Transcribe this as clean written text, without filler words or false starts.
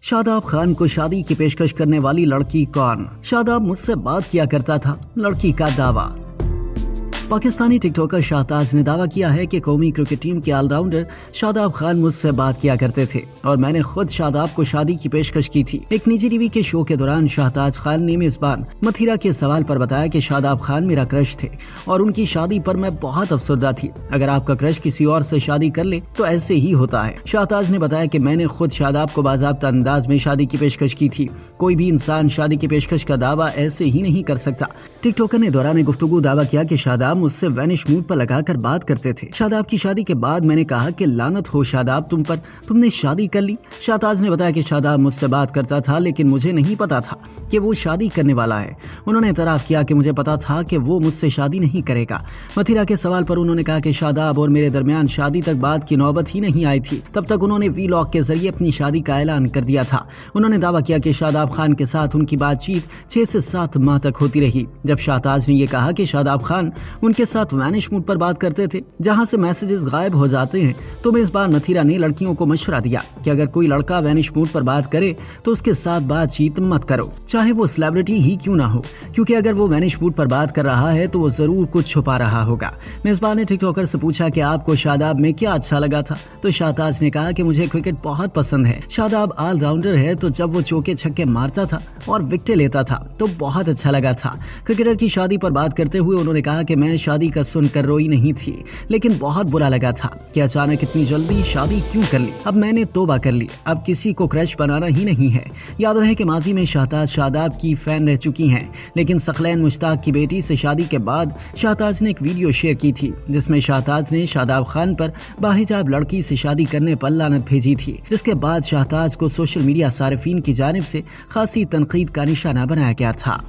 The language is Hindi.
शादाब खान को शादी की पेशकश करने वाली लड़की कौन? शादाब मुझसे बात किया करता था, लड़की का दावा। पाकिस्तानी टिकटॉकर शाहताज ने दावा किया है कि कौमी क्रिकेट टीम के ऑलराउंडर शादाब खान मुझसे बात किया करते थे और मैंने खुद शादाब को शादी की पेशकश की थी। एक निजी टीवी के शो के दौरान शाहताज खान ने मेजबान मथिरा के सवाल पर बताया कि शादाब खान मेरा क्रश थे और उनकी शादी पर मैं बहुत अफसरदा थी। अगर आपका क्रश किसी और से शादी कर ले तो ऐसे ही होता है। शाहताज ने बताया कि मैंने खुद शादाब को बाज़ाब्ता अंदाज में शादी की पेशकश की थी। कोई भी इंसान शादी की पेशकश का दावा ऐसे ही नहीं कर सकता। टिकटॉकर ने दौरान गुफ्तगू दावा किया कि शादाब मुझसे वैनिश मूड पर लगाकर बात करते थे। शादाब की शादी के बाद मैंने कहा कि लानत हो शादाब तुम पर, तुमने शादी कर ली। शाहताज ने बताया कि शादाब मुझसे बात करता था लेकिन मुझे नहीं पता था कि वो शादी करने वाला है। उन्होंने एतराफ किया कि मुझे पता था कि वो मुझसे शादी नहीं करेगा। मथिरा के सवाल पर उन्होंने कहा कि शादाब और मेरे दरमियान शादी तक बात की नौबत ही नहीं आई थी। तब तक उन्होंने वीलॉग के जरिए अपनी शादी का ऐलान कर दिया था। उन्होंने दावा किया कि शादाब खान के साथ उनकी बातचीत 6 से 7 माह तक होती रही। जब शाहताज ने यह कहा कि शादाब खान उनके साथ वैनिश मूड पर बात करते थे जहां से मैसेजेस गायब हो जाते हैं, तो मेजबान मथिरा ने लड़कियों को मशवरा दिया कि अगर कोई लड़का वैनिश मूड पर बात करे तो उसके साथ बातचीत मत करो, चाहे वो सेलिब्रिटी ही क्यों ना हो, क्योंकि अगर वो वैनिश मूड पर बात कर रहा है तो वो जरूर कुछ छुपा रहा होगा। मेजबान ने टिकटॉकर से पूछा कि आपको शादाब में क्या अच्छा लगा था, तो शाहताज ने कहा कि मुझे क्रिकेट बहुत पसंद है। शादाब ऑलराउंडर है, तो जब वो चौके छक्के मारता था और विकेटें लेता था तो बहुत अच्छा लगा था। क्रिकेटर की शादी पर बात करते हुए उन्होंने कहा कि मैं शादी का सुनकर रोई नहीं थी, लेकिन बहुत बुरा लगा था कि अचानक इतनी जल्दी शादी क्यों कर ली। अब मैंने तौबा कर ली, अब किसी को क्रश बनाना ही नहीं है। याद रहे कि माजी में शाहताज शादाब की फैन रह चुकी हैं, लेकिन सखलैन मुश्ताक की बेटी से शादी के बाद शाहताज ने एक वीडियो शेयर की थी जिसमें शाहताज ने शादाब खान पर बाहिजाब लड़की से शादी करने पर लानत भेजी थी, जिसके बाद शाहताज को सोशल मीडिया सारिफीन की जानिब से खासी तनकीद का निशाना बनाया गया था।